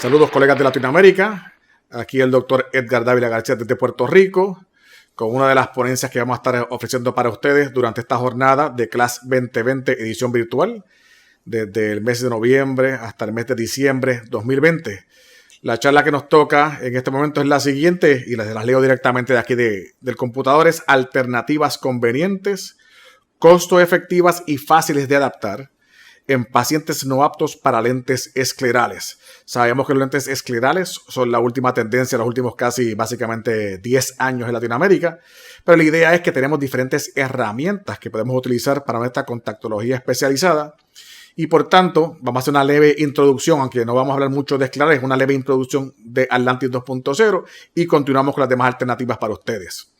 Saludos, colegas de Latinoamérica. Aquí el doctor Edgar Dávila García desde Puerto Rico, con una de las ponencias que vamos a estar ofreciendo para ustedes durante esta jornada de Class 2020 edición virtual, desde el mes de noviembre hasta el mes de diciembre 2020. La charla que nos toca en este momento es la siguiente, y las leo directamente de aquí del computador: es alternativas convenientes, costo efectivas y fáciles de adaptar en pacientes no aptos para lentes esclerales. Sabemos que los lentes esclerales son la última tendencia, los últimos casi básicamente 10 años en Latinoamérica, pero la idea es que tenemos diferentes herramientas que podemos utilizar para nuestra contactología especializada, y por tanto vamos a hacer una leve introducción, aunque no vamos a hablar mucho de esclerales, una leve introducción de Atlantis 2.0 y continuamos con las demás alternativas para ustedes.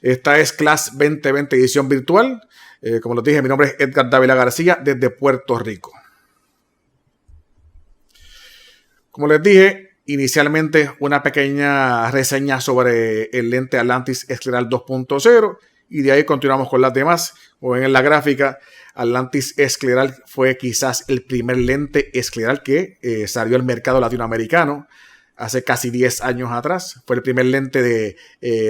Esta es Class 2020 edición virtual. Como les dije, mi nombre es Edgar Dávila García desde Puerto Rico. Como les dije, inicialmente una pequeña reseña sobre el lente Atlantis Escleral 2.0 y de ahí continuamos con las demás. Como ven en la gráfica, Atlantis Escleral fue quizás el primer lente escleral que salió al mercado latinoamericano hace casi 10 años atrás. Fue el primer lente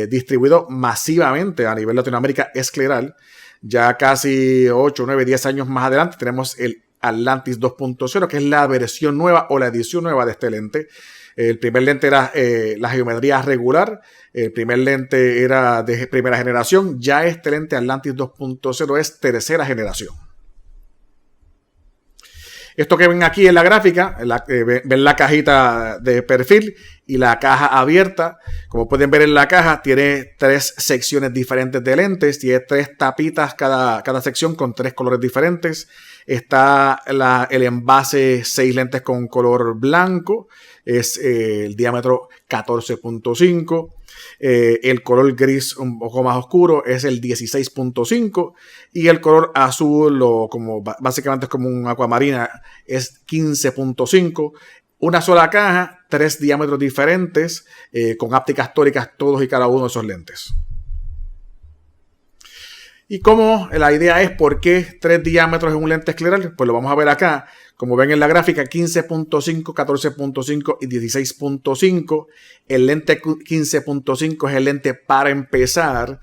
distribuido masivamente a nivel Latinoamérica escleral. Ya casi 8, 9, 10 años más adelante tenemos el Atlantis 2.0, que es la versión nueva o la edición nueva de este lente. El primer lente era la geometría regular. El primer lente era de primera generación. Ya este lente Atlantis 2.0 es tercera generación. Esto que ven aquí en la gráfica, ven la cajita de perfil y la caja abierta. Como pueden ver en la caja, tiene 3 secciones diferentes de lentes. Tiene 3 tapitas cada sección con 3 colores diferentes. Está el envase 6 lentes con color blanco. Es el diámetro 14.5. El color gris un poco más oscuro es el 16.5 y el color azul, o como básicamente es como un acuamarina, es 15.5. Una sola caja, 3 diámetros diferentes, con ápticas tóricas todos y cada uno de esos lentes. Y como la idea es por qué 3 diámetros en un lente escleral, pues lo vamos a ver acá. Como ven en la gráfica, 15.5, 14.5 y 16.5. El lente 15.5 es el lente para empezar.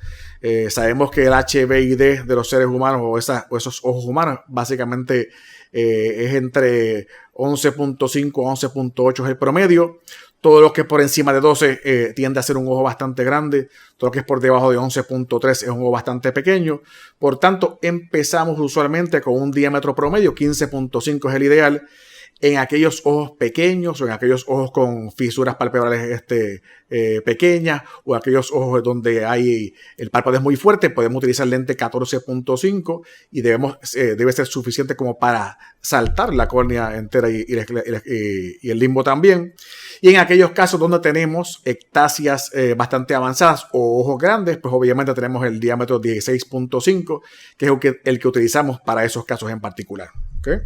Sabemos que el HBID de los seres humanos o esos ojos humanos básicamente es entre 11.5 a 11.8 es el promedio. Todo lo que es por encima de 12 tiende a ser un ojo bastante grande. Todo lo que es por debajo de 11.3 es un ojo bastante pequeño. Por tanto, empezamos usualmente con un diámetro promedio. 15.5 es el ideal. En aquellos ojos pequeños o en aquellos ojos con fisuras palpebrales pequeñas, o aquellos ojos donde el párpado es muy fuerte, podemos utilizar el lente 14.5 y debe ser suficiente como para saltar la córnea entera y el limbo también. Y en aquellos casos donde tenemos ectasias bastante avanzadas o ojos grandes, pues obviamente tenemos el diámetro 16.5, que es el que utilizamos para esos casos en particular. ¿Okay?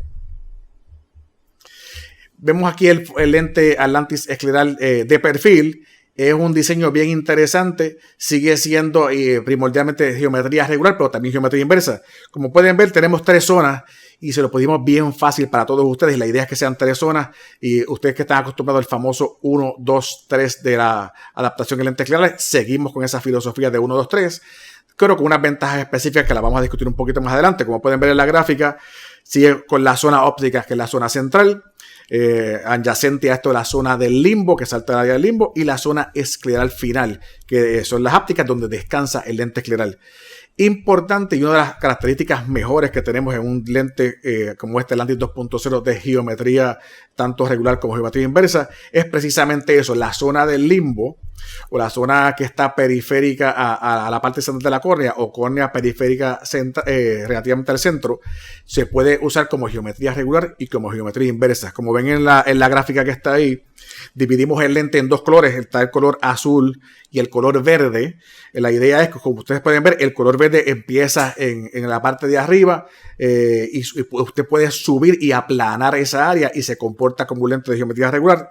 Vemos aquí el lente Atlantis escleral de perfil. Es un diseño bien interesante. Sigue siendo primordialmente geometría regular, pero también geometría inversa. Como pueden ver, tenemos 3 zonas y se lo pusimos bien fácil para todos ustedes. La idea es que sean 3 zonas y ustedes que están acostumbrados al famoso 1, 2, 3 de la adaptación de lentes esclerales, seguimos con esa filosofía de 1, 2, 3. Creo que unas ventajas específicas que las vamos a discutir un poquito más adelante. Como pueden ver en la gráfica, sigue con la zona óptica, que es la zona central. Adyacente a esto la zona del limbo, que salta el área del limbo, y la zona escleral final, que son las ápticas donde descansa el lente escleral. Importante, y una de las características mejores que tenemos en un lente como este Atlantis 2.0 de geometría tanto regular como geometría inversa, es precisamente eso: la zona del limbo, o la zona que está periférica a la parte central de la córnea, o córnea periférica relativamente al centro, se puede usar como geometría regular y como geometría inversa. Como ven en la gráfica que está ahí, dividimos el lente en 2 colores. Está el color azul y el color verde. La idea es que, como ustedes pueden ver, el color verde empieza en la parte de arriba y usted puede subir y aplanar esa área y se comporta como un lente de geometría regular.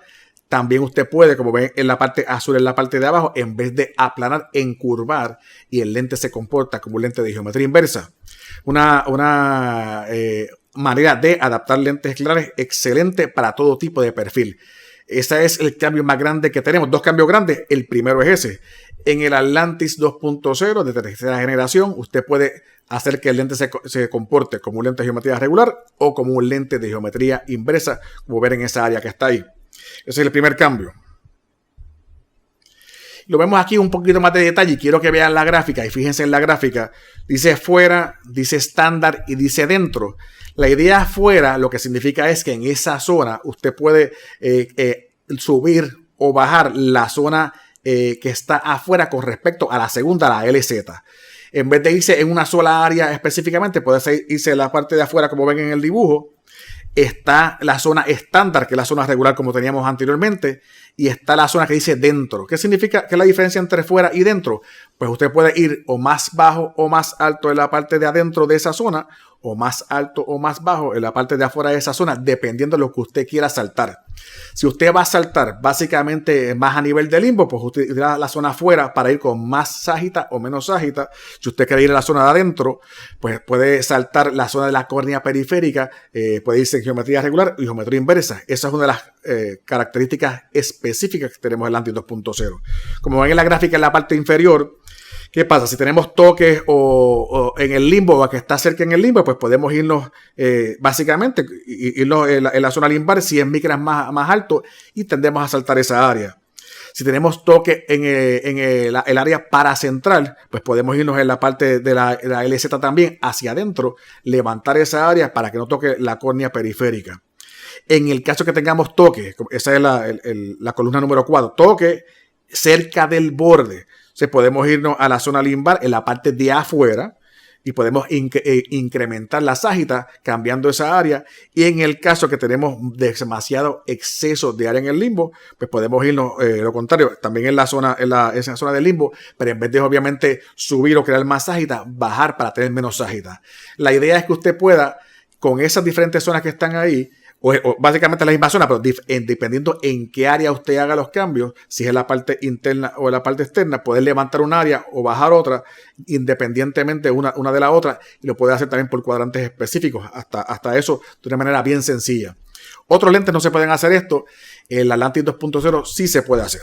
También usted puede, como ven en la parte azul, en la parte de abajo, en vez de aplanar, encurvar, y el lente se comporta como un lente de geometría inversa. Una manera de adaptar lentes esclerales excelente para todo tipo de perfil. Ese es el cambio más grande que tenemos. Dos cambios grandes. El primero es ese. En el Atlantis 2.0 de tercera generación, usted puede hacer que el lente se comporte como un lente de geometría regular o como un lente de geometría inversa, como ver en esa área que está ahí. Ese es el primer cambio. Lo vemos aquí un poquito más de detalle y quiero que vean la gráfica y fíjense en la gráfica. Dice fuera, dice estándar y dice dentro. La idea fuera lo que significa es que en esa zona usted puede subir o bajar la zona que está afuera con respecto a la segunda, la LZ. En vez de irse en una sola área específicamente, puede irse en la parte de afuera como ven en el dibujo. Está la zona estándar, que es la zona regular como teníamos anteriormente, y está la zona que dice dentro. ¿Qué significa? ¿Qué es la diferencia entre fuera y dentro? Pues usted puede ir o más bajo o más alto en la parte de adentro de esa zona, o más alto o más bajo en la parte de afuera de esa zona, dependiendo de lo que usted quiera saltar. Si usted va a saltar básicamente más a nivel de limbo, pues usted irá a la zona afuera para ir con más ságita o menos ságita. Si usted quiere ir a la zona de adentro, pues puede saltar la zona de la córnea periférica, puede irse en geometría regular y geometría inversa. Esa es una de las características específicas que tenemos en el Atlantis 2.0. Como ven en la gráfica en la parte inferior, ¿qué pasa? Si tenemos toques o en el limbo o que está cerca en el limbo, pues podemos irnos básicamente irnos en la zona limbar 100 micras más alto y tendemos a saltar esa área. Si tenemos toque en el área paracentral, pues podemos irnos en la parte de la LZ también hacia adentro, levantar esa área para que no toque la córnea periférica. En el caso que tengamos toque, esa es la columna número 4, toque cerca del borde. Podemos irnos a la zona limbar en la parte de afuera y podemos incrementar la ságita cambiando esa área. Y en el caso que tenemos demasiado exceso de área en el limbo, pues podemos irnos lo contrario, también en esa zona del limbo, pero en vez de obviamente subir o crear más ságita, bajar para tener menos ságita. La idea es que usted pueda, con esas diferentes zonas que están ahí, o básicamente la misma zona, pero dependiendo en qué área usted haga los cambios, si es en la parte interna o en la parte externa, poder levantar un área o bajar otra independientemente una de la otra, y lo puede hacer también por cuadrantes específicos, hasta eso de una manera bien sencilla. Otros lentes no se pueden hacer esto, el Atlantis 2.0 sí se puede hacer.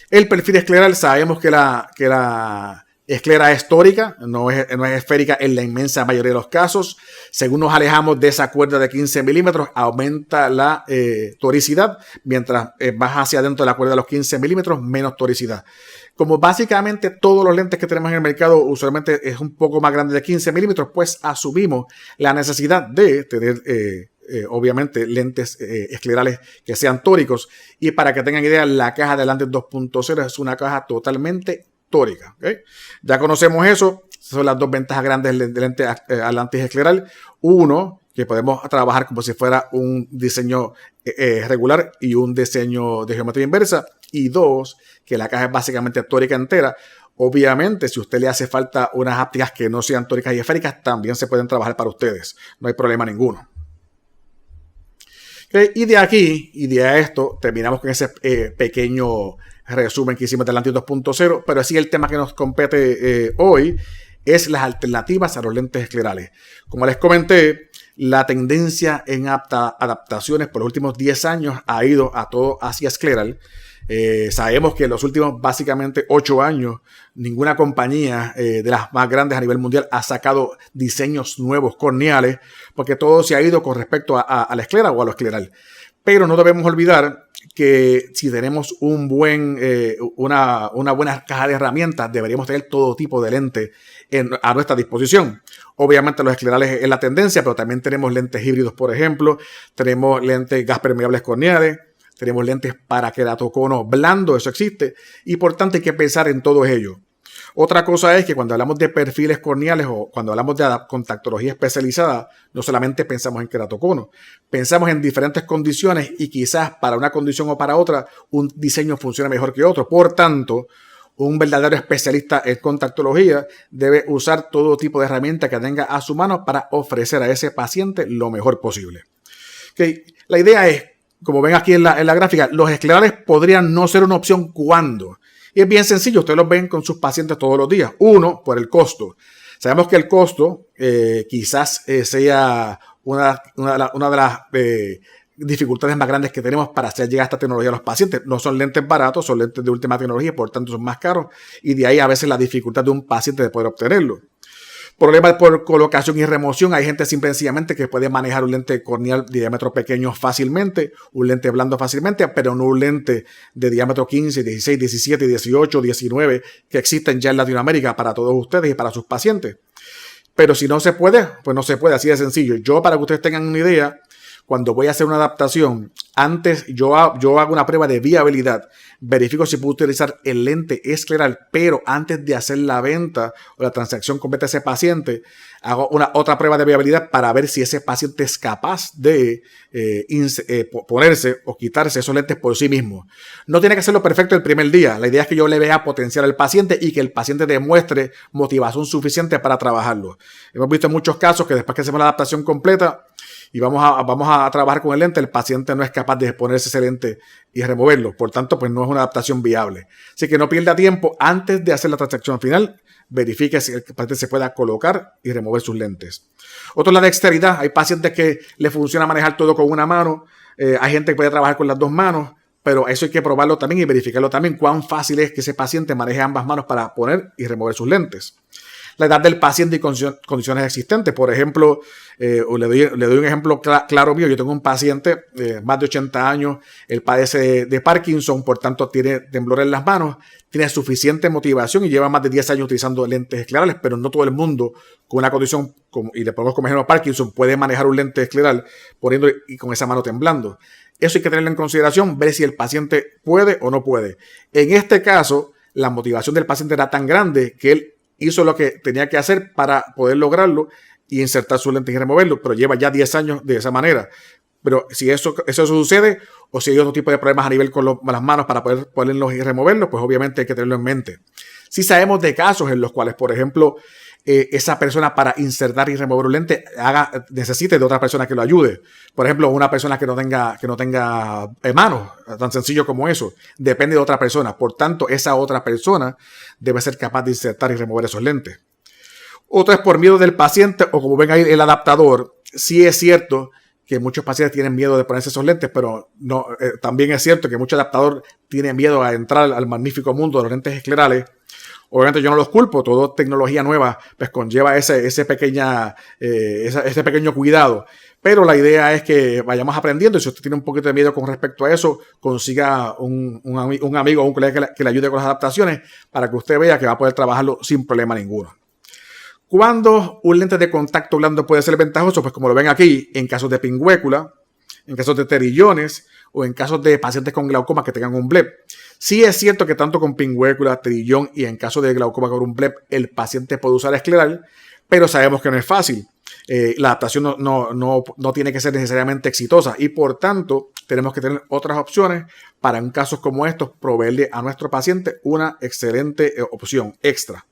El perfil escleral, sabemos que la esclera es tórica, no es esférica en la inmensa mayoría de los casos. Según nos alejamos de esa cuerda de 15 milímetros, aumenta la toricidad, mientras baja hacia adentro de la cuerda de los 15 milímetros, menos toricidad. Como básicamente todos los lentes que tenemos en el mercado usualmente es un poco más grande de 15 milímetros, pues asumimos la necesidad de tener obviamente lentes esclerales que sean tóricos. Y para que tengan idea, la caja de Atlantis 2.0 es una caja totalmente tórica. ¿Okay? Ya conocemos eso. Esas son las dos ventajas grandes del lente Atlantis escleral. Uno, que podemos trabajar como si fuera un diseño regular y un diseño de geometría inversa. Y dos, que la caja es básicamente tórica entera. Obviamente, si a usted le hace falta unas ápticas que no sean tóricas y esféricas, también se pueden trabajar para ustedes. No hay problema ninguno. Okay, y de aquí, y de esto, terminamos con ese pequeño resumen que hicimos del Atlantis 2.0, pero así el tema que nos compete hoy es las alternativas a los lentes esclerales. Como les comenté, la tendencia en adaptaciones por los últimos 10 años ha ido a todo hacia escleral. Sabemos que en los últimos básicamente 8 años ninguna compañía de las más grandes a nivel mundial ha sacado diseños nuevos corneales, porque todo se ha ido con respecto a la esclera o a lo escleral. Pero no debemos olvidar que si tenemos una buena caja de herramientas, deberíamos tener todo tipo de lentes a nuestra disposición. Obviamente los esclerales es la tendencia, pero también tenemos lentes híbridos, por ejemplo. Tenemos lentes gas permeables corneales. Tenemos lentes para queratocono blando, eso existe. Y por tanto hay que pensar en todo ello. Otra cosa es que cuando hablamos de perfiles corneales o cuando hablamos de contactología especializada, no solamente pensamos en queratocono, pensamos en diferentes condiciones y quizás para una condición o para otra un diseño funcione mejor que otro. Por tanto, un verdadero especialista en contactología debe usar todo tipo de herramientas que tenga a su mano para ofrecer a ese paciente lo mejor posible. Okay. La idea es, como ven aquí en la gráfica, los esclerales podrían no ser una opción cuando. Y es bien sencillo, ustedes los ven con sus pacientes todos los días. Uno, por el costo. Sabemos que el costo quizás sea una de las dificultades más grandes que tenemos para hacer llegar esta tecnología a los pacientes. No son lentes baratos, son lentes de última tecnología, por tanto son más caros, y de ahí a veces la dificultad de un paciente de poder obtenerlo. Problemas por colocación y remoción. Hay gente sencillamente que puede manejar un lente corneal de diámetro pequeño fácilmente, un lente blando fácilmente, pero no un lente de diámetro 15, 16, 17, 18, 19 que existen ya en Latinoamérica para todos ustedes y para sus pacientes. Pero si no se puede, pues no se puede, así de sencillo. Yo, para que ustedes tengan una idea, cuando voy a hacer una adaptación, antes yo hago una prueba de viabilidad, verifico si puedo utilizar el lente escleral, pero antes de hacer la venta o la transacción completa a ese paciente, hago otra prueba de viabilidad para ver si ese paciente es capaz de ponerse o quitarse esos lentes por sí mismo. No tiene que hacerlo perfecto el primer día. La idea es que yo le vea potencial al paciente y que el paciente demuestre motivación suficiente para trabajarlo. Hemos visto en muchos casos que después que hacemos la adaptación completa y vamos a trabajar con el lente, el paciente no es capaz de ponerse ese lente y removerlo. Por tanto, pues no es una adaptación viable. Así que no pierda tiempo. Antes de hacer la transacción final, verifique si el paciente se pueda colocar y remover sus lentes. Otro es la dexteridad. Hay pacientes que le funciona manejar todo con una mano. Hay gente que puede trabajar con las dos manos. Pero eso hay que probarlo también y verificarlo también. Cuán fácil es que ese paciente maneje ambas manos para poner y remover sus lentes. La edad del paciente y condiciones existentes. Por ejemplo, le doy un ejemplo claro mío. Yo tengo un paciente más de 80 años, él padece de Parkinson, por tanto tiene temblor en las manos, tiene suficiente motivación y lleva más de 10 años utilizando lentes esclerales, pero no todo el mundo con una condición, y le pongo como ejemplo Parkinson, puede manejar un lente escleral poniendo y con esa mano temblando. Eso hay que tenerlo en consideración, ver si el paciente puede o no puede. En este caso, la motivación del paciente era tan grande que él hizo lo que tenía que hacer para poder lograrlo y insertar su lente y removerlo, pero lleva ya 10 años de esa manera. Pero si eso sucede, o si hay otro tipo de problemas a nivel con las manos para poder ponerlos y removerlos, pues obviamente hay que tenerlo en mente. Si sabemos de casos en los cuales, por ejemplo, esa persona para insertar y remover un lente necesite de otra persona que lo ayude. Por ejemplo, una persona que no tenga manos, tan sencillo como eso, depende de otra persona. Por tanto, esa otra persona debe ser capaz de insertar y remover esos lentes. Otra es por miedo del paciente o como ven ahí el adaptador. Sí es cierto que muchos pacientes tienen miedo de ponerse esos lentes, pero no, también es cierto que muchos adaptadores tienen miedo a entrar al magnífico mundo de los lentes esclerales. Obviamente yo no los culpo, toda tecnología nueva pues conlleva ese pequeño cuidado. Pero la idea es que vayamos aprendiendo y si usted tiene un poquito de miedo con respecto a eso, consiga un amigo o un colega que le ayude con las adaptaciones para que usted vea que va a poder trabajarlo sin problema ninguno. ¿Cuándo un lente de contacto blando puede ser ventajoso? Pues como lo ven aquí, en casos de pingüécula, en casos de terillones o en casos de pacientes con glaucoma que tengan un bleb. Sí es cierto que tanto con pingüécula, trillón y en caso de glaucoma con un bleb, el paciente puede usar escleral, pero sabemos que no es fácil. La adaptación no tiene que ser necesariamente exitosa y por tanto tenemos que tener otras opciones para en casos como estos proveerle a nuestro paciente una excelente opción extra.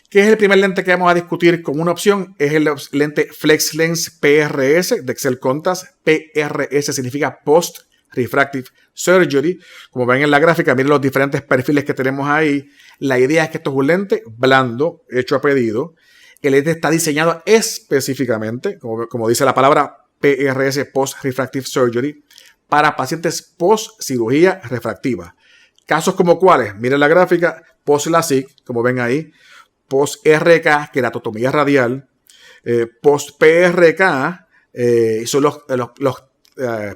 ¿Qué es el primer lente que vamos a discutir como una opción? Es el lente FlexLens PRS de Excel Contas. PRS significa Post Refractive Surgery. Como ven en la gráfica, miren los diferentes perfiles que tenemos ahí. La idea es que esto es un lente blando, hecho a pedido. El lente está diseñado específicamente, como dice la palabra PRS, Post Refractive Surgery, para pacientes post cirugía refractiva. Casos como cuáles, miren la gráfica, post LASIK, como ven ahí, post RK, queratotomía radial, post PRK, son los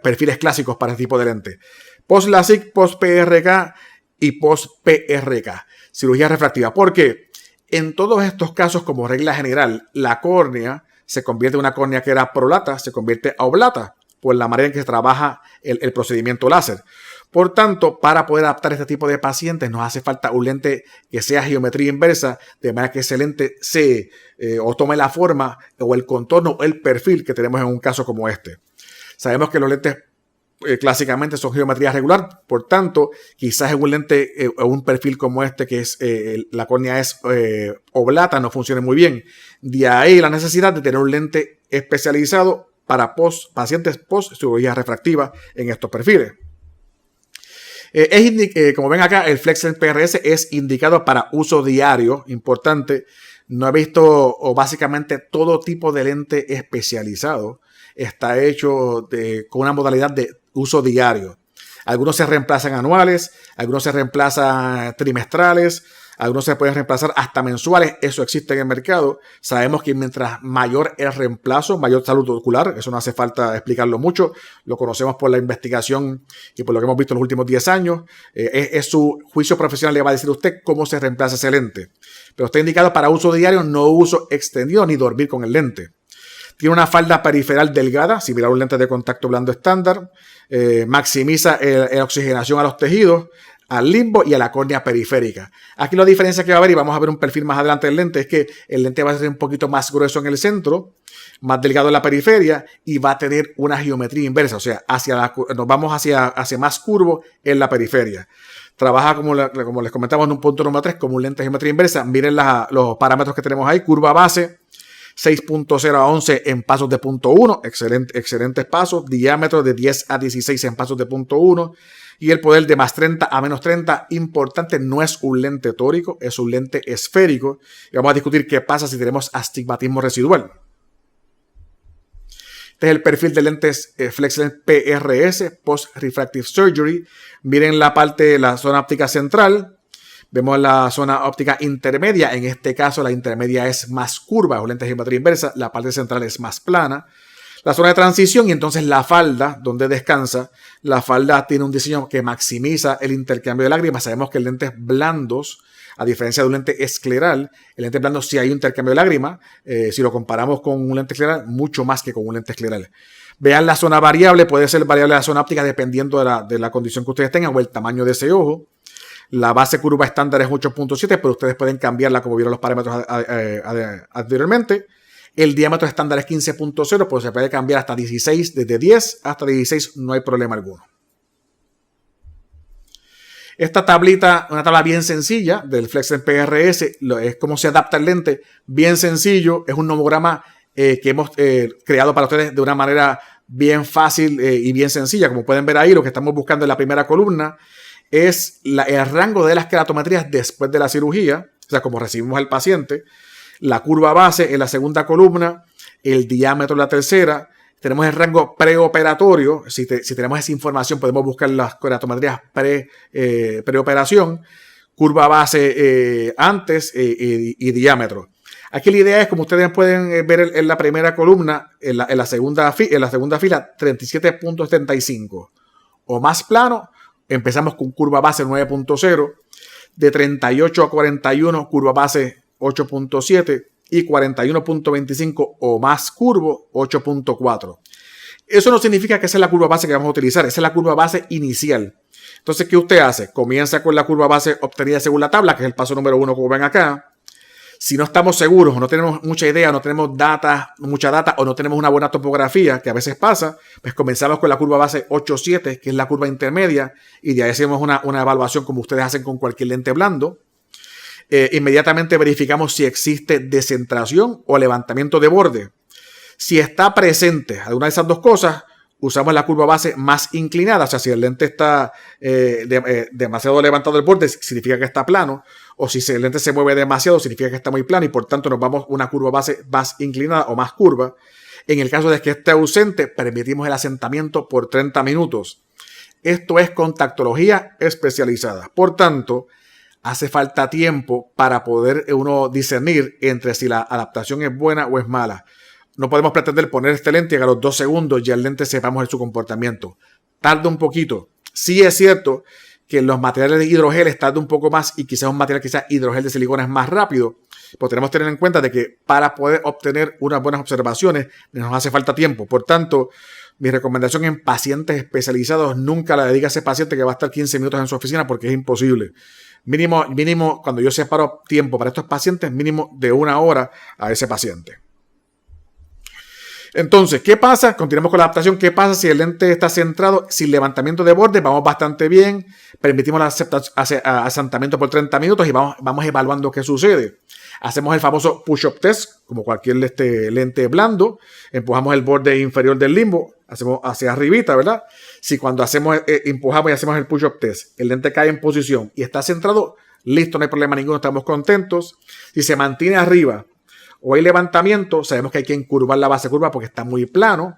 perfiles clásicos para este tipo de lente. Post LASIK, post PRK y post PRK, cirugía refractiva. ¿Por qué? En todos estos casos, como regla general, la córnea se convierte en una córnea que era prolata, se convierte a oblata por la manera en que se trabaja el procedimiento láser. Por tanto, para poder adaptar este tipo de pacientes nos hace falta un lente que sea geometría inversa, de manera que ese lente o tome la forma o el contorno o el perfil que tenemos en un caso como este. Sabemos que los lentes clásicamente son geometría regular, por tanto, quizás en un lente o un perfil como este, que es la córnea es oblata, no funcione muy bien. De ahí la necesidad de tener un lente especializado para pacientes post cirugía refractiva en estos perfiles. Como ven acá, el FlexLens PRS es indicado para uso diario, importante. No he visto básicamente todo tipo de lente especializado. está hecho con una modalidad de uso diario. Algunos se reemplazan anuales, algunos se reemplazan trimestrales, algunos se pueden reemplazar hasta mensuales. Eso existe en el mercado. Sabemos que mientras mayor el reemplazo, mayor salud ocular. Eso no hace falta explicarlo mucho. Lo conocemos por la investigación y por lo que hemos visto en los últimos 10 años. Es su juicio profesional, le va a decir a usted cómo se reemplaza ese lente. Pero está indicado para uso diario, no uso extendido ni dormir con el lente. Tiene una falda periferal delgada, similar a un lente de contacto blando estándar. Maximiza la oxigenación a los tejidos, al limbo y a la córnea periférica. Aquí la diferencia que va a haber, y vamos a ver un perfil más adelante del lente, es que el lente va a ser un poquito más grueso en el centro, más delgado en la periferia y va a tener una geometría inversa, o sea, nos vamos hacia más curvo en la periferia. Trabaja, como les comentamos en un punto número 3, como un lente de geometría inversa. Miren los parámetros que tenemos ahí. Curva base 6.0 a 11 en pasos de 0.1, excelentes pasos. Diámetro de 10 a 16 en pasos de 0.1. Y el poder de más 30 a menos 30, importante, no es un lente tórico, es un lente esférico. Y vamos a discutir qué pasa si tenemos astigmatismo residual. Este es el perfil de lentes FlexLens PRS, Post Refractive Surgery. Miren la zona óptica central. Vemos la zona óptica intermedia. En este caso, la intermedia es más curva, es un lente de geometría inversa. La parte central es más plana. La zona de transición y entonces la falda, donde descansa. La falda tiene un diseño que maximiza el intercambio de lágrimas. Sabemos que en lentes blandos, a diferencia de un lente escleral, el lente blando sí hay un intercambio de lágrimas. Si lo comparamos con un lente escleral, mucho más que con un lente escleral. Vean la zona variable, puede ser variable la zona óptica dependiendo de la condición que ustedes tengan o el tamaño de ese ojo. La base curva estándar es 8.7, pero ustedes pueden cambiarla como vieron los parámetros anteriormente. El diámetro estándar es 15.0, pero se puede cambiar hasta 16, desde 10 hasta 16, no hay problema alguno. Esta tablita, una tabla bien sencilla del FlexLens PRS, es como se adapta el lente, bien sencillo, es un nomograma que hemos creado para ustedes de una manera bien fácil y bien sencilla. Como pueden ver ahí, lo que estamos buscando en la primera columna es el rango de las keratometrías después de la cirugía, o sea, como recibimos al paciente. La curva base en la segunda columna, el diámetro en la tercera. Tenemos el rango preoperatorio. Si tenemos esa información, podemos buscar las keratometrías preoperación, curva base antes y diámetro. Aquí la idea es, como ustedes pueden ver en la primera columna, en la segunda fila, 37.75 o más plano. Empezamos con curva base 9.0, de 38 a 41, curva base 8.7 y 41.25 o más curvo 8.4. Eso no significa que esa es la curva base que vamos a utilizar, esa es la curva base inicial. Entonces, ¿qué usted hace? Comienza con la curva base obtenida según la tabla, que es el paso número 1, como ven acá. Si no estamos seguros o no tenemos mucha idea, no tenemos mucha data o no tenemos una buena topografía, que a veces pasa, pues comenzamos con la curva base 8.7, que es la curva intermedia, y de ahí hacemos una evaluación como ustedes hacen con cualquier lente blando. Inmediatamente verificamos si existe descentración o levantamiento de borde. Si está presente alguna de esas dos cosas, usamos la curva base más inclinada. O sea, si el lente está demasiado levantado del borde, significa que está plano. O si el lente se mueve demasiado, significa que está muy plano y por tanto nos vamos a una curva base más inclinada o más curva. En el caso de que esté ausente, permitimos el asentamiento por 30 minutos. Esto es contactología especializada. Por tanto, hace falta tiempo para poder uno discernir entre si la adaptación es buena o es mala. No podemos pretender poner este lente y a los 2 segundos ya el lente sepamos su comportamiento. Tarda un poquito. Sí es cierto que los materiales de hidrogel tarda un poco más y quizás un material hidrogel de silicona es más rápido. Pero tenemos que tener en cuenta de que para poder obtener unas buenas observaciones nos hace falta tiempo. Por tanto, mi recomendación en pacientes especializados, nunca la dedique a ese paciente que va a estar 15 minutos en su oficina porque es imposible. Mínimo, cuando yo separo tiempo para estos pacientes, mínimo de 1 hora a ese paciente. Entonces, ¿qué pasa? Continuamos con la adaptación. ¿Qué pasa si el lente está centrado sin levantamiento de borde? Vamos bastante bien. Permitimos el asentamiento por 30 minutos y vamos evaluando qué sucede. Hacemos el famoso push-up test, como cualquier lente blando. Empujamos el borde inferior del limbo. Hacemos hacia arribita, ¿verdad? Si cuando empujamos y hacemos el push-up test, el lente cae en posición y está centrado, listo, no hay problema ninguno, estamos contentos. Si se mantiene arriba o hay levantamiento, sabemos que hay que encurvar la base curva porque está muy plano.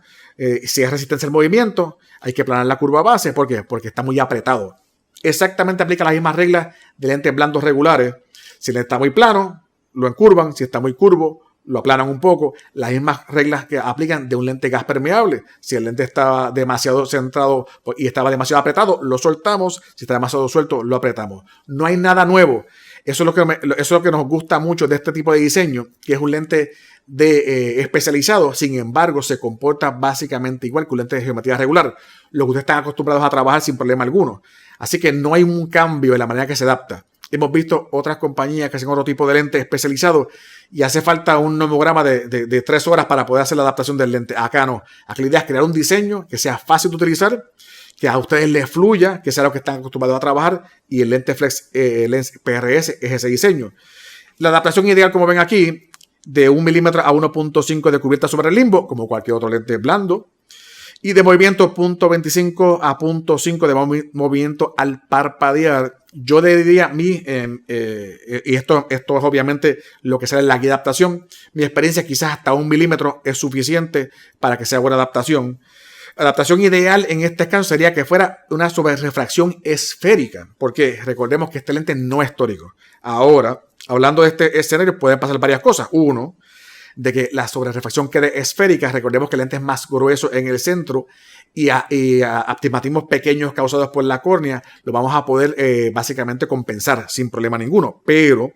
Si hay resistencia al movimiento, hay que planar la curva base. ¿Por qué? Porque está muy apretado. Exactamente aplica las mismas reglas de lentes blandos regulares. Si el lente está muy plano, lo encurvan. Si está muy curvo, lo aplanan un poco. Las mismas reglas que aplican de un lente gas permeable. Si el lente estaba demasiado centrado y estaba demasiado apretado, lo soltamos. Si está demasiado suelto, lo apretamos. No hay nada nuevo. Eso es lo que nos gusta mucho de este tipo de diseño, que es un lente especializado. Sin embargo, se comporta básicamente igual que un lente de geometría regular, lo que ustedes están acostumbrados a trabajar sin problema alguno. Así que no hay un cambio en la manera que se adapta. Hemos visto otras compañías que hacen otro tipo de lente especializado y hace falta un nomograma de 3 horas para poder hacer la adaptación del lente. Acá no. Aquí la idea es crear un diseño que sea fácil de utilizar, que a ustedes les fluya, que sea lo que están acostumbrados a trabajar, y el lente Flex Lens PRS es ese diseño. La adaptación ideal, como ven aquí, de 1 milímetro a 1.5 de cubierta sobre el limbo, como cualquier otro lente blando, y de movimiento 0.25 a 0.5 de movimiento al parpadear. Yo diría y esto es obviamente lo que sale en la guía de adaptación, mi experiencia quizás hasta 1 milímetro es suficiente para que sea buena adaptación. Adaptación ideal en este caso sería que fuera una sobrerefracción esférica, porque recordemos que este lente no es tórico. Ahora, hablando de este escenario, pueden pasar varias cosas. Uno, de que la sobrerefracción quede esférica. Recordemos que el lente es más grueso en el centro y astigmatismos pequeños causados por la córnea lo vamos a poder básicamente compensar sin problema ninguno. Pero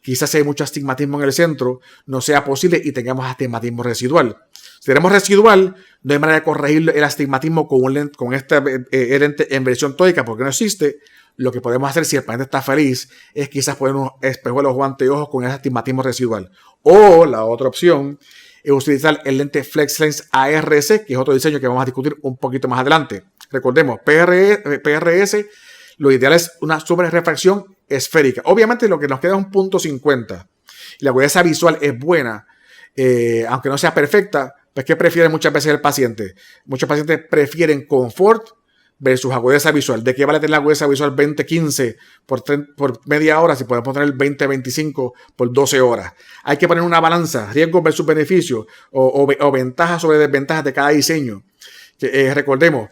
quizás si hay mucho astigmatismo en el centro, no sea posible y tengamos astigmatismo residual. Si tenemos residual, no hay manera de corregir el astigmatismo con este lente en versión tórica porque no existe. Lo que podemos hacer si el paciente está feliz es quizás poner unos espejuelos o anteojos con ese astigmatismo residual. O la otra opción es utilizar el lente Flex Lens ARS, que es otro diseño que vamos a discutir un poquito más adelante. Recordemos, PRS, lo ideal es una sobrerefracción esférica. Obviamente lo que nos queda es un 0.50. Y la agudeza visual es buena, aunque no sea perfecta. Pues, ¿qué prefiere muchas veces el paciente? Muchos pacientes prefieren confort versus agudeza visual. ¿De qué vale tener la agudeza visual 20-15 por media hora si podemos tener 20-25 por 12 horas? Hay que poner una balanza, riesgo versus beneficio o ventajas sobre desventajas de cada diseño. Recordemos,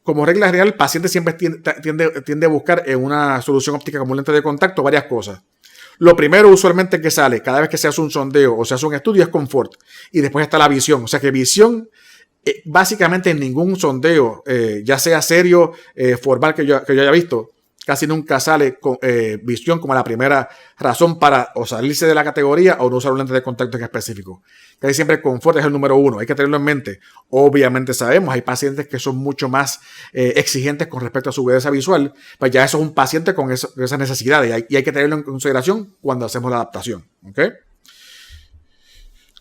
como regla general, el paciente siempre tiende a buscar en una solución óptica como un lente de contacto varias cosas. Lo primero usualmente que sale cada vez que se hace un sondeo o se hace un estudio es confort. Y después está la visión. O sea que visión, básicamente en ningún sondeo, ya sea serio, formal que yo haya visto, casi nunca sale con visión como la primera razón para o salirse de la categoría o no usar un lente de contacto en específico. Casi siempre confort es el número 1, hay que tenerlo en mente. Obviamente sabemos, hay pacientes que son mucho más exigentes con respecto a su agudeza visual, pues ya eso es un paciente con esas necesidades y hay que tenerlo en consideración cuando hacemos la adaptación. ¿Okay?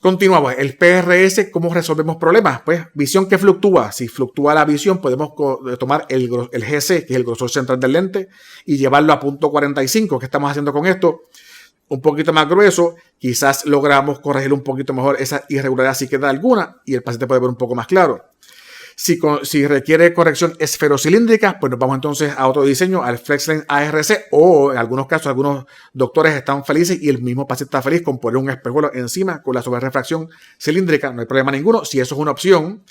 Continuamos. El PRS, ¿cómo resolvemos problemas? Pues visión que fluctúa. Si fluctúa la visión, podemos tomar el GC, que es el grosor central del lente, y llevarlo a 0.45. ¿Qué estamos haciendo con esto? Un poquito más grueso. Quizás logramos corregir un poquito mejor esa irregularidad si queda alguna y el paciente puede ver un poco más claro. Si requiere corrección esferocilíndrica, pues nos vamos entonces a otro diseño, al Flex Lens ARC, o en algunos casos algunos doctores están felices y el mismo paciente está feliz con poner un espejuelo encima con la sobrerefracción cilíndrica, no hay problema ninguno. Si eso es una opción,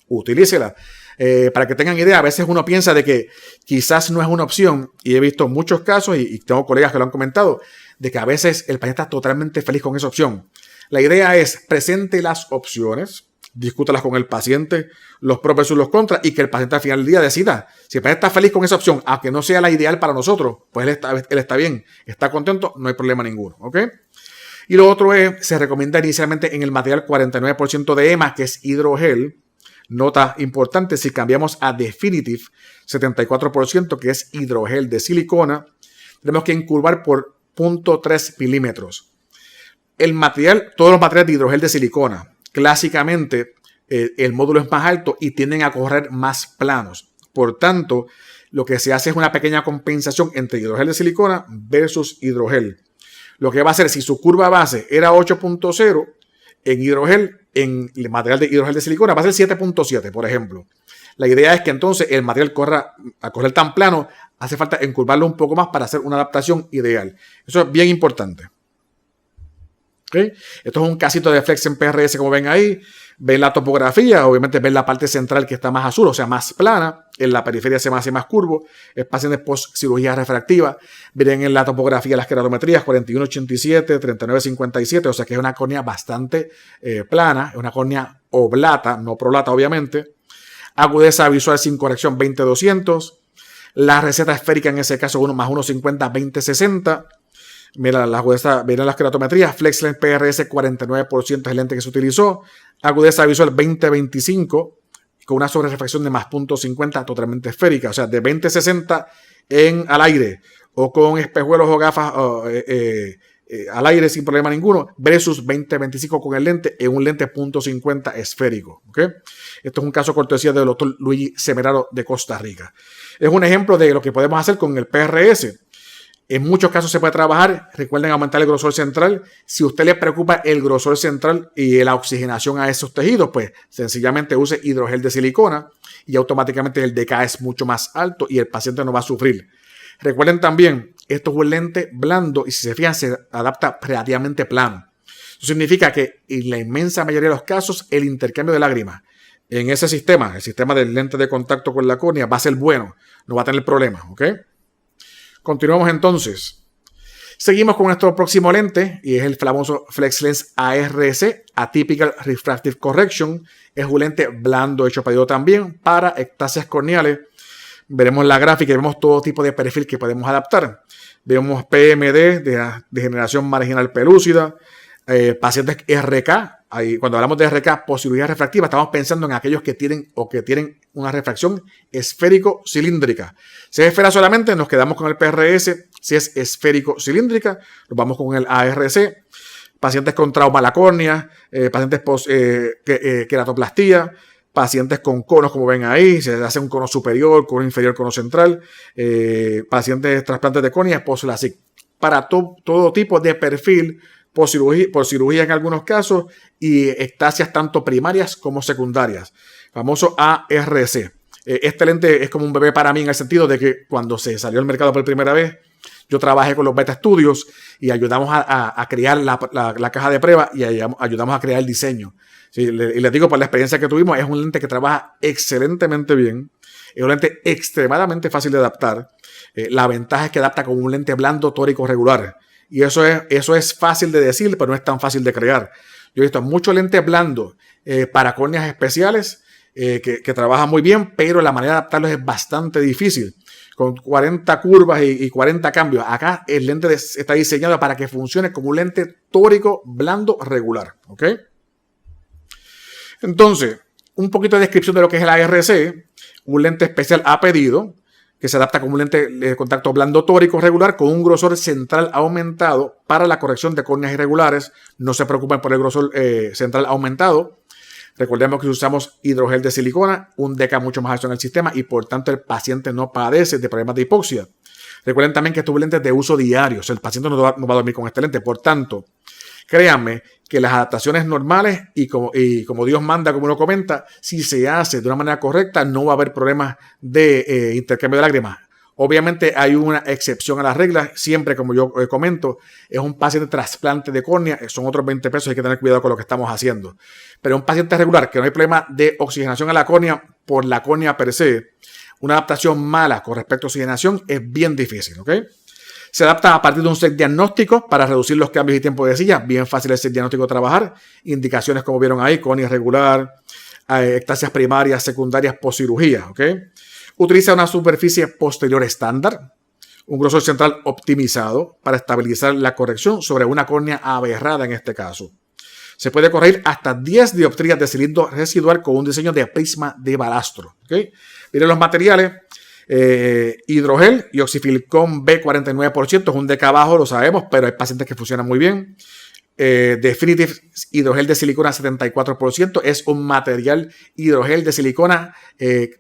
utilícela. Para que tengan idea, a veces uno piensa de que quizás no es una opción, y he visto muchos casos y tengo colegas que lo han comentado, de que a veces el paciente está totalmente feliz con esa opción. La idea es presente las opciones, discútalas con el paciente, los pros versus los contras, y que el paciente al final del día decida. Si el paciente está feliz con esa opción, aunque no sea la ideal para nosotros, pues él está bien, está contento, no hay problema ninguno. ¿Ok? Y lo otro es, se recomienda inicialmente en el material 49% de EMA, que es hidrogel. Nota importante, si cambiamos a Definitive 74%, que es hidrogel de silicona, tenemos que encurvar por 0.3 milímetros. Todos los materiales de hidrogel de silicona, clásicamente el módulo es más alto y tienden a correr más planos. Por tanto, lo que se hace es una pequeña compensación entre hidrogel de silicona versus hidrogel. Lo que va a hacer, si su curva base era 8.0, en el material de hidrogel de silicona va a ser 7.7, por ejemplo. La idea es que entonces el material a correr tan plano, hace falta encurvarlo un poco más para hacer una adaptación ideal. Eso es bien importante. ¿Okay? Esto es un casito de flex en PRS, como ven ahí. Ven la topografía, obviamente ven la parte central que está más azul, o sea, más plana. En la periferia se hace más curvo. Es pacientes post cirugía refractiva. Miren en la topografía las keratometrías 4187, 3957, o sea que es una córnea bastante plana, es una córnea oblata, no prolata obviamente. Agudeza visual sin corrección 20-200. La receta esférica en ese caso 1 más 1,50, 20-60. Mira la agudeza, miren las keratometrías. FlexLens PRS 49% es el lente que se utilizó. Agudeza visual 20-25 con una sobrerefracción de más 0,50 totalmente esférica. O sea, de 20-60 al aire o con espejuelos o gafas al aire sin problema ninguno versus 20-25 con el lente en un lente 0,50 esférico. ¿Okay? Esto es un caso cortesía del doctor Luigi Semeraro de Costa Rica. Es un ejemplo de lo que podemos hacer con el PRS. En muchos casos se puede trabajar. Recuerden aumentar el grosor central. Si a usted le preocupa el grosor central y la oxigenación a esos tejidos, pues sencillamente use hidrogel de silicona y automáticamente el DK es mucho más alto y el paciente no va a sufrir. Recuerden también, esto es un lente blando y si se fijan se adapta relativamente plano. Eso significa que en la inmensa mayoría de los casos el intercambio de lágrimas en ese sistema, el sistema del lente de contacto con la córnea, va a ser bueno, no va a tener problemas, ¿ok? Continuamos entonces. Seguimos con nuestro próximo lente y es el famoso FlexLens ARC, Atypical Refractive Correction. Es un lente blando hecho a pedido también para ectasias corneales. Veremos la gráfica y vemos todo tipo de perfil que podemos adaptar. Vemos PMD, de degeneración marginal pelúcida, pacientes RK. Ahí, cuando hablamos de RK, poscirugía refractiva, estamos pensando en aquellos que tienen una refracción esférico-cilíndrica. Si es esfera solamente, nos quedamos con el PRS. Si es esférico-cilíndrica, nos vamos con el ARC. Pacientes con trauma a la córnea, pacientes post queratoplastía, pacientes con conos, como ven ahí, se hace un cono superior, cono inferior, cono central, pacientes trasplantes de córnea, post-LASIK. Para todo tipo de perfil, por cirugía en algunos casos y ectasias tanto primarias como secundarias. Famoso ARC. Este lente es como un bebé para mí en el sentido de que cuando se salió al mercado por primera vez, yo trabajé con los Beta Studios y ayudamos a crear la caja de prueba y ayudamos a crear el diseño. Sí, y les digo, por la experiencia que tuvimos, es un lente que trabaja excelentemente bien. Es un lente extremadamente fácil de adaptar. La ventaja es que adapta con un lente blando tórico regular. Y eso es fácil de decir, pero no es tan fácil de crear. Yo he visto muchos lentes blandos para córneas especiales que trabajan muy bien, pero la manera de adaptarlos es bastante difícil. Con 40 curvas y 40 cambios. Acá el lente está diseñado para que funcione como un lente tórico blando regular. ¿Ok? Entonces, un poquito de descripción de lo que es el ARC. Un lente especial a pedido, que se adapta como un lente de contacto blando tórico regular con un grosor central aumentado para la corrección de córneas irregulares. No se preocupen por el grosor central aumentado. Recordemos que si usamos hidrogel de silicona, un DK mucho más alto en el sistema y por tanto el paciente no padece de problemas de hipoxia. Recuerden también que estos lentes de uso diario, o sea, el paciente no va a dormir con este lente. Por tanto, créanme que las adaptaciones normales y como Dios manda, como uno comenta, si se hace de una manera correcta, no va a haber problemas de intercambio de lágrimas. Obviamente hay una excepción a las reglas. Siempre, como yo comento, es un paciente trasplante de córnea. Son otros 20 pesos. Hay que tener cuidado con lo que estamos haciendo. Pero un paciente regular, que no hay problema de oxigenación a la córnea por la córnea per se, una adaptación mala con respecto a oxigenación es bien difícil. ¿Ok? Se adapta a partir de un set diagnóstico para reducir los cambios y tiempo de silla. Bien fácil el set diagnóstico de trabajar. Indicaciones, como vieron ahí, córnea irregular, ectasias primarias, secundarias, poscirugía. ¿Ok? Utiliza una superficie posterior estándar, un grosor central optimizado para estabilizar la corrección sobre una córnea aberrada en este caso. Se puede corregir hasta 10 dioptrías de cilindro residual con un diseño de prisma de balastro. ¿Okay? Miren los materiales. Hidrogel y oxifilcón B49%, es un DK bajo, lo sabemos, pero hay pacientes que funcionan muy bien. Definitive hidrogel de silicona 74%, es un material hidrogel de silicona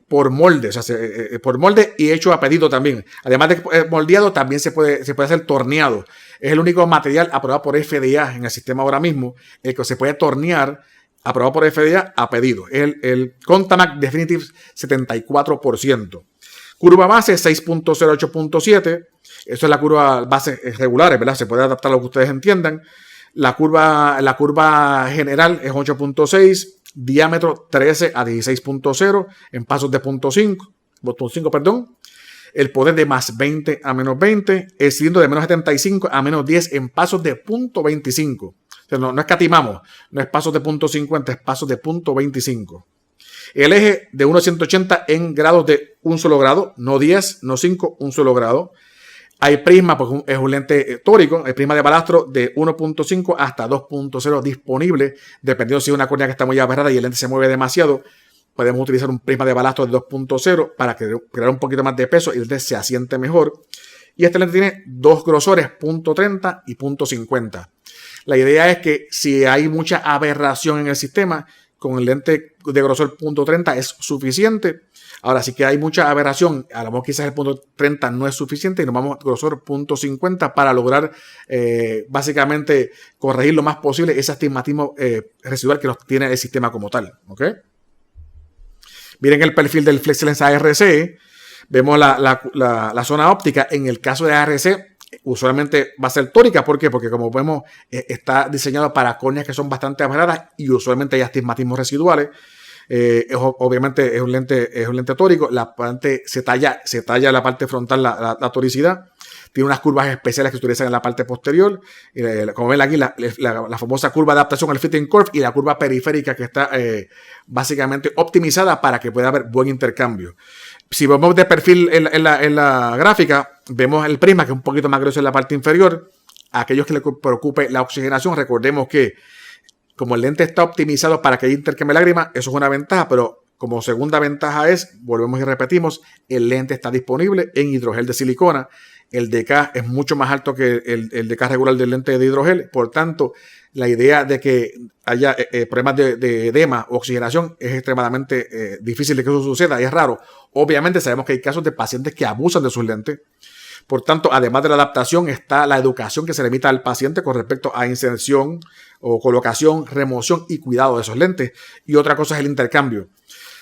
por molde, o sea, por molde y hecho a pedido también. Además de moldeado, también se puede hacer torneado. Es el único material aprobado por FDA en el sistema ahora mismo, el que se puede tornear, aprobado por FDA a pedido. El Contamac Definitive 74%. Curva base 6.08.7. Eso es la curva base regular, ¿verdad? Se puede adaptar a lo que ustedes entiendan. La curva general es 8.6, diámetro 13 a 16.0 en pasos de 0.5, perdón. El poder de más 20 a menos 20, el cilindro de menos 75 a menos 10 en pasos de 0.25. O sea, no escatimamos, no es pasos de 0.50, es pasos de 0.25. El eje de 1.180 en grados de un solo grado, no 10, no 5, un solo grado. Hay prisma, porque es un lente tórico, hay prisma de balastro de 1.5 hasta 2.0 disponible, dependiendo si es una córnea que está muy aberrada y el lente se mueve demasiado. Podemos utilizar un prisma de balastro de 2.0 para crear un poquito más de peso y el lente se asiente mejor. Y este lente tiene dos grosores, 0.30 y 0.50. La idea es que si hay mucha aberración en el sistema, con el lente de grosor 0.30 es suficiente. Ahora, si que hay mucha aberración, a lo mejor quizás el 0.30 no es suficiente y nos vamos a grosor 0.50 para lograr básicamente corregir lo más posible ese astigmatismo residual que nos tiene el sistema como tal. ¿Ok? Miren el perfil del FlexiLens ARC. Vemos la zona óptica. En el caso de ARC, usualmente va a ser tórica. ¿Por qué? Porque como vemos, está diseñado para córneas que son bastante aberradas y usualmente hay astigmatismos residuales. Obviamente es un lente tórico. La parte se talla la parte frontal, la toricidad. Tiene unas curvas especiales que se utilizan en la parte posterior. Como ven aquí, la famosa curva de adaptación al fitting curve y la curva periférica que está básicamente optimizada para que pueda haber buen intercambio. Si vemos de perfil en la gráfica, vemos el prisma que es un poquito más grueso en la parte inferior. A aquellos que les preocupe la oxigenación, recordemos que como el lente está optimizado para que haya intercambio de lágrimas, eso es una ventaja, pero como segunda ventaja volvemos y repetimos, el lente está disponible en hidrogel de silicona. El DK es mucho más alto que el DK regular del lente de hidrogel. Por tanto, la idea de que haya problemas de edema o oxigenación es extremadamente difícil de que eso suceda. Es raro. Obviamente sabemos que hay casos de pacientes que abusan de sus lentes. Por tanto, además de la adaptación, está la educación que se le emite al paciente con respecto a inserción o colocación, remoción y cuidado de esos lentes. Y otra cosa es el intercambio.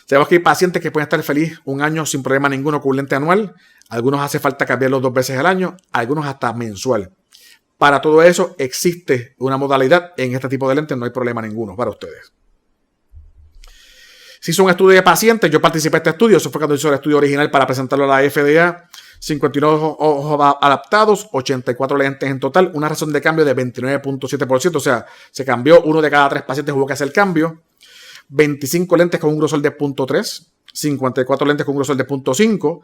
Sabemos que hay pacientes que pueden estar feliz un año sin problema ninguno con un lente anual. Algunos hace falta cambiarlos 2 veces al año, algunos hasta mensual. Para todo eso existe una modalidad. En este tipo de lentes no hay problema ninguno para ustedes. Se hizo un estudio de pacientes. Yo participé en este estudio. Eso fue cuando hizo el estudio original para presentarlo a la FDA. 59 ojos adaptados, 84 lentes en total. Una razón de cambio de 29.7%. O sea, se cambió. 1 de cada 3 pacientes hubo que hacer el cambio. 25 lentes con un grosor de 0.3. 54 lentes con un grosor de 0.5.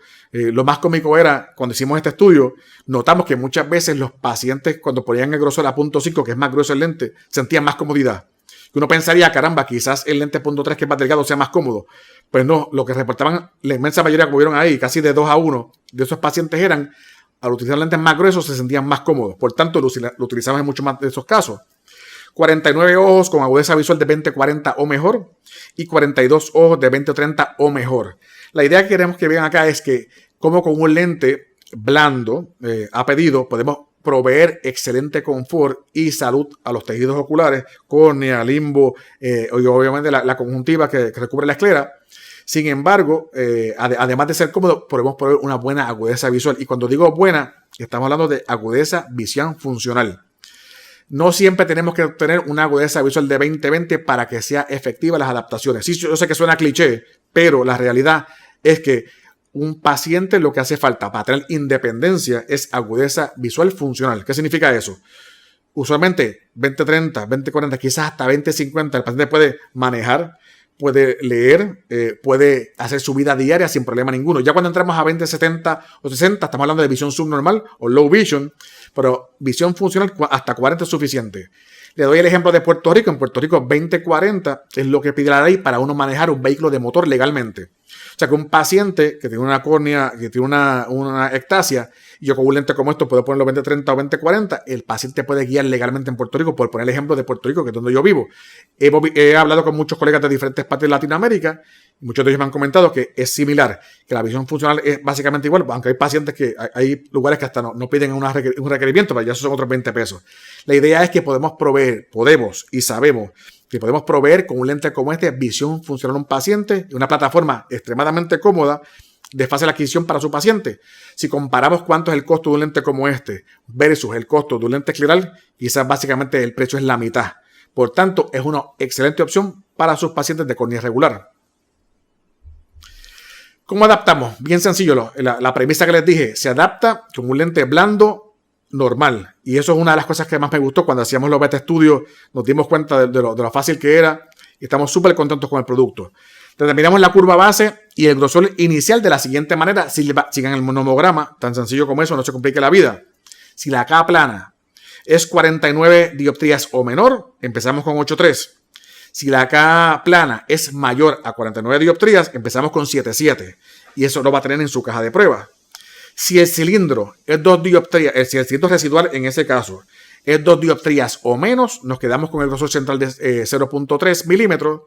Lo más cómico era, cuando hicimos este estudio, notamos que muchas veces los pacientes, cuando ponían el grosor a 0.5, que es más grueso el lente, sentían más comodidad. Que uno pensaría, caramba, quizás el lente 0.3, que es más delgado, sea más cómodo. Pues no, lo que reportaban la inmensa mayoría, como vieron ahí, casi de 2 a 1 de esos pacientes eran, al utilizar lentes más gruesos, se sentían más cómodos. Por tanto, lo utilizaban en muchos más de esos casos. 49 ojos con agudeza visual de 20-40 o mejor y 42 ojos de 20-30 o mejor. La idea que queremos que vean acá es que como con un lente blando a pedido podemos proveer excelente confort y salud a los tejidos oculares, córnea, limbo y obviamente la conjuntiva que recubre la esclera. Sin embargo, además de ser cómodo, podemos proveer una buena agudeza visual. Y cuando digo buena, estamos hablando de agudeza visión funcional. No siempre tenemos que obtener una agudeza visual de 20-20 para que sea efectiva las adaptaciones. Sí, yo sé que suena cliché, pero la realidad es que un paciente lo que hace falta para tener independencia es agudeza visual funcional. ¿Qué significa eso? Usualmente 20-30, 20-40, quizás hasta 20-50, el paciente puede manejar, puede leer, puede hacer su vida diaria sin problema ninguno. Ya cuando entramos a 20-70 o 60, estamos hablando de visión subnormal o low vision, pero visión funcional hasta 40 es suficiente. Le doy el ejemplo de Puerto Rico. En Puerto Rico 20-40 es lo que pide la ley para uno manejar un vehículo de motor legalmente. O sea que un paciente que tiene una córnea, que tiene una ectasia, y yo con un lente como esto puedo ponerlo 20-30 o 20-40, el paciente puede guiar legalmente en Puerto Rico, por poner el ejemplo de Puerto Rico, que es donde yo vivo. He hablado con muchos colegas de diferentes partes de Latinoamérica, y muchos de ellos me han comentado que es similar, que la visión funcional es básicamente igual, aunque hay pacientes que hay lugares que hasta no piden un requerimiento, pero ya esos son otros 20 pesos. La idea es que podemos y sabemos que podemos proveer con un lente como este visión funcional a un paciente, una plataforma extremadamente cómoda desfase la adquisición para su paciente. Si comparamos cuánto es el costo de un lente como este versus el costo de un lente escleral, quizás básicamente el precio es la mitad. Por tanto, es una excelente opción para sus pacientes de córnea irregular. ¿Cómo adaptamos? Bien sencillo. La premisa que les dije, se adapta con un lente blando normal. Y eso es una de las cosas que más me gustó cuando hacíamos los beta estudios. Nos dimos cuenta de lo fácil que era y estamos súper contentos con el producto. Determinamos la curva base y el grosor inicial de la siguiente manera. Sigan el nomograma, tan sencillo como eso, no se complique la vida. Si la K plana es 49 dioptrías o menor, empezamos con 8.3. Si la K plana es mayor a 49 dioptrías, empezamos con 7.7. Y eso lo va a tener en su caja de prueba. Si el cilindro es 2 dioptrías, si el cilindro residual en ese caso es 2 dioptrías o menos, nos quedamos con el grosor central de 0.3 milímetros.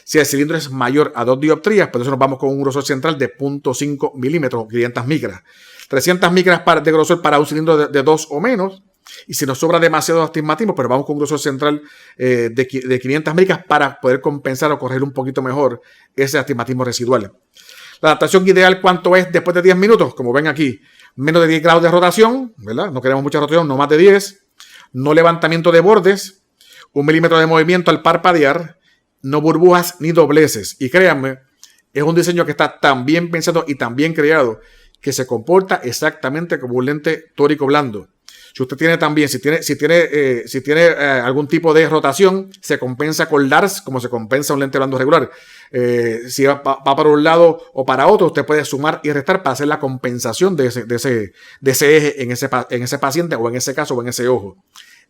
Si el cilindro es mayor a 2 dioptrías, pues eso nos vamos con un grosor central de 0.5 milímetros, 500 micras. 300 micras de grosor para un cilindro de 2 o menos. Y si nos sobra demasiado astigmatismo, pues vamos con un grosor central de 500 micras para poder compensar o corregir un poquito mejor ese astigmatismo residual. La adaptación ideal, ¿cuánto es después de 10 minutos? Como ven aquí, menos de 10 grados de rotación, ¿verdad? No queremos mucha rotación, no más de 10. No levantamiento de bordes, 1 milímetro de movimiento al parpadear, no burbujas ni dobleces. Y créanme, es un diseño que está tan bien pensado y tan bien creado que se comporta exactamente como un lente tórico blando. Si usted tiene también, si tiene algún tipo de rotación, se compensa con LARS como se compensa un lente blando regular. Si va para un lado o para otro, usted puede sumar y restar para hacer la compensación de ese eje en ese paciente o en ese caso o en ese ojo.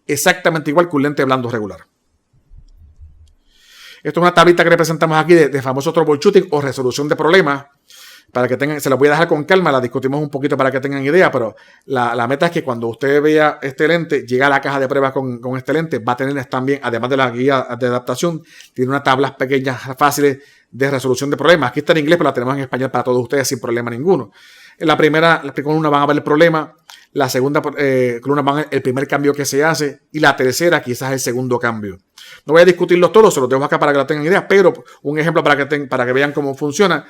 Exactamente igual que un lente blando regular. Esto es una tablita que representamos aquí de famoso troubleshooting o resolución de problemas. Para que tengan, se las voy a dejar con calma, la discutimos un poquito para que tengan idea, pero la meta es que cuando usted vea este lente, llega a la caja de pruebas con este lente, va a tener también, además de la guía de adaptación, tiene unas tablas pequeñas, fáciles de resolución de problemas. Aquí está en inglés, pero la tenemos en español para todos ustedes sin problema ninguno. En la primera columna van a ver el problema, la segunda columna van a ver el primer cambio que se hace y la tercera quizás el segundo cambio. No voy a discutirlos todos, se los dejo acá para que la tengan idea, pero un ejemplo para que vean cómo funciona.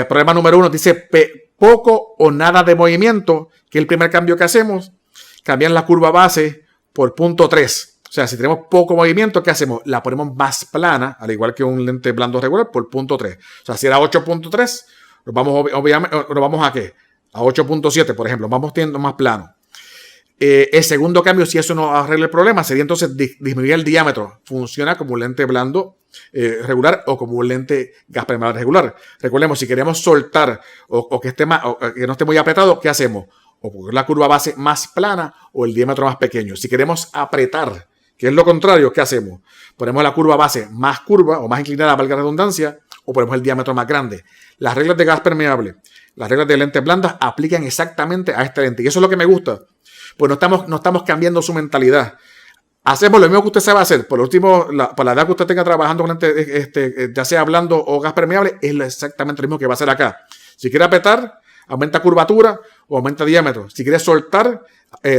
Problema número 1 dice poco o nada de movimiento, que es el primer cambio que hacemos. Cambian la curva base por 0.3. O sea, si tenemos poco movimiento, ¿qué hacemos? La ponemos más plana, al igual que un lente blando regular, por 0.3. O sea, si era 8.3, nos vamos a ¿qué? A 8.7, por ejemplo. Vamos teniendo más plano. El segundo cambio, si eso no arregla el problema, sería entonces disminuir el diámetro. Funciona como un lente blando regular o como un lente gas permeable regular. Recordemos, si queremos soltar o que no esté muy apretado, ¿qué hacemos? O poner la curva base más plana o el diámetro más pequeño. Si queremos apretar, que es lo contrario, ¿qué hacemos? Ponemos la curva base más curva o más inclinada, valga la redundancia, o ponemos el diámetro más grande. Las reglas de gas permeable, las reglas de lentes blandas aplican exactamente a este lente. Y eso es lo que me gusta. Pues no estamos cambiando su mentalidad. Hacemos lo mismo que usted sabe hacer. Por último, por la edad que usted tenga trabajando con ya sea blando o gas permeable, es exactamente lo mismo que va a hacer acá. Si quiere apretar, aumenta curvatura o aumenta diámetro. Si quiere soltar,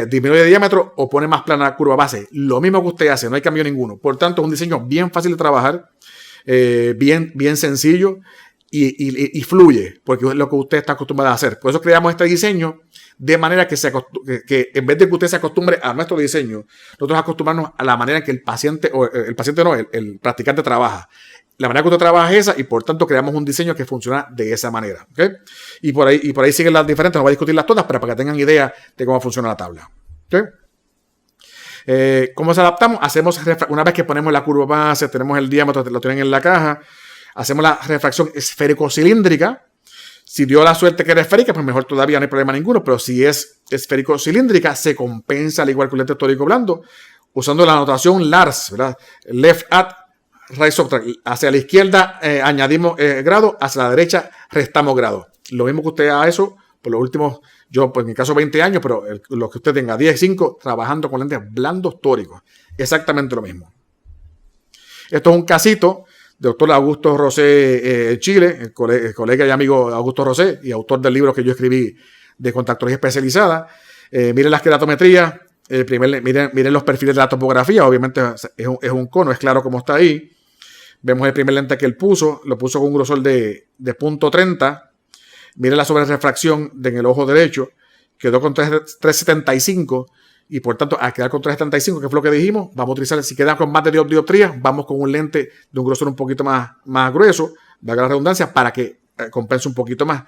disminuye diámetro o pone más plana la curva base. Lo mismo que usted hace, no hay cambio ninguno. Por tanto, es un diseño bien fácil de trabajar, bien sencillo y fluye, porque es lo que usted está acostumbrado a hacer. Por eso creamos este diseño de manera que en vez de que usted se acostumbre a nuestro diseño, nosotros acostumbrarnos a la manera en que el practicante trabaja. La manera que usted trabaja es esa y por tanto creamos un diseño que funciona de esa manera. ¿Okay? Y por ahí siguen las diferentes, no voy a discutirlas todas, pero para que tengan idea de cómo funciona la tabla. ¿Okay? ¿Cómo se adaptamos? Una vez que ponemos la curva base, tenemos el diámetro, lo tienen en la caja, hacemos la refracción esférico-cilíndrica. Si dio la suerte que era esférica, pues mejor todavía, no hay problema ninguno. Pero si es esférico-cilíndrica, se compensa al igual que un lente tórico blando, usando la notación LARS, ¿verdad? Left add, right subtract. Hacia la izquierda añadimos grado, hacia la derecha restamos grado. Lo mismo que usted haga eso por los últimos, yo pues en mi caso 20 años, pero lo que usted tenga 10, 5, trabajando con lentes blandos tóricos. Exactamente lo mismo. Esto es un casito. Doctor Augusto Rosé Chile, el colega y amigo Augusto Rosé y autor del libro que yo escribí de contactología especializada. Miren las queratometrías, miren los perfiles de la topografía, obviamente es un cono, es claro cómo está ahí. Vemos el primer lente que él puso, lo puso con un grosor de 0.30. Mire la sobrerefracción en el ojo derecho, quedó con 3.75 y por tanto al quedar con 3.75, que fue lo que dijimos, vamos a utilizar, si quedan con más de 2 dioptrías, vamos con un lente de un grosor un poquito más grueso, valga la redundancia, para que compense un poquito más.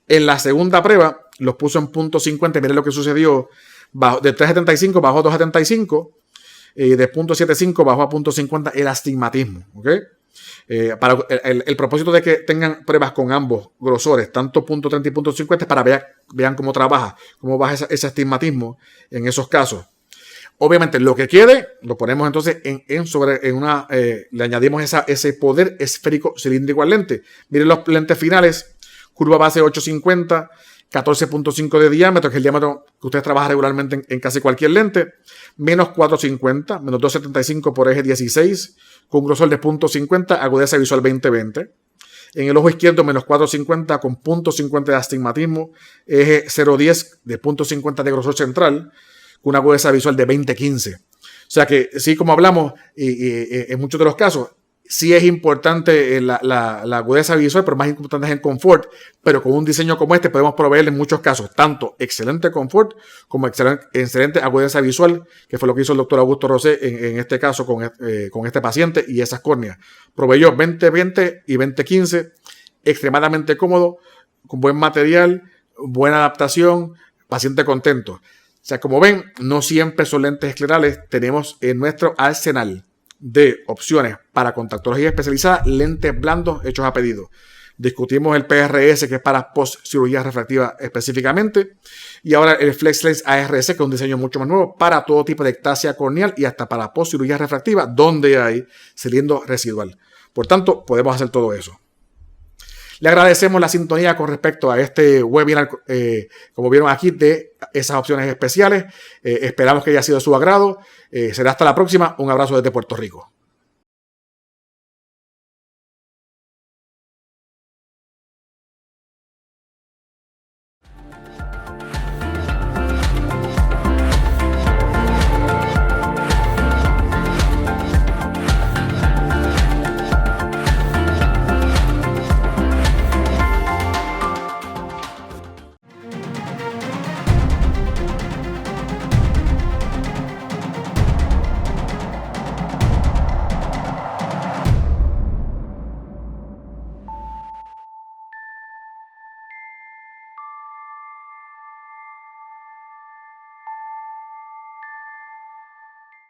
En la segunda prueba los puso en .50, miren lo que sucedió, de 3.75 bajó a 2.75, de .75 bajó a .50 el astigmatismo, ¿ok? Para el propósito de que tengan pruebas con ambos grosores, tanto .30 y .50, es para vean cómo trabaja, cómo baja ese astigmatismo en esos casos. Obviamente, lo que quede, lo ponemos entonces le añadimos ese poder esférico cilíndrico al lente. Miren los lentes finales, curva base 850, 14.5 de diámetro, que es el diámetro que usted trabaja regularmente en casi cualquier lente, menos 450, menos 275 por eje 16, con un grosor de .50, agudeza visual 20-20. En el ojo izquierdo, menos 450 con .50 de astigmatismo, eje 0.10 de .50 de grosor central, con una agudeza visual de 20-15. O sea que, sí, como hablamos, en muchos de los casos, sí es importante la agudeza visual, pero más importante es el confort. Pero con un diseño como este podemos proveerle en muchos casos tanto excelente confort como excelente agudeza visual, que fue lo que hizo el doctor Augusto Rosé en este caso con este paciente y esas córneas. Proveyó 20-20 y 20-15, extremadamente cómodo, con buen material, buena adaptación, paciente contento. O sea, como ven, no siempre son lentes esclerales. Tenemos en nuestro arsenal de opciones para contactología especializada, lentes blandos hechos a pedido. Discutimos el PRS, que es para post-cirugía refractiva específicamente, y ahora el FlexLens ARS, que es un diseño mucho más nuevo para todo tipo de ectasia corneal y hasta para post-cirugía refractiva, donde hay cilindro residual. Por tanto, podemos hacer todo eso. Le agradecemos la sintonía con respecto a este webinar, como vieron aquí, de esas opciones especiales. Esperamos que haya sido de su agrado. Será hasta la próxima. Un abrazo desde Puerto Rico.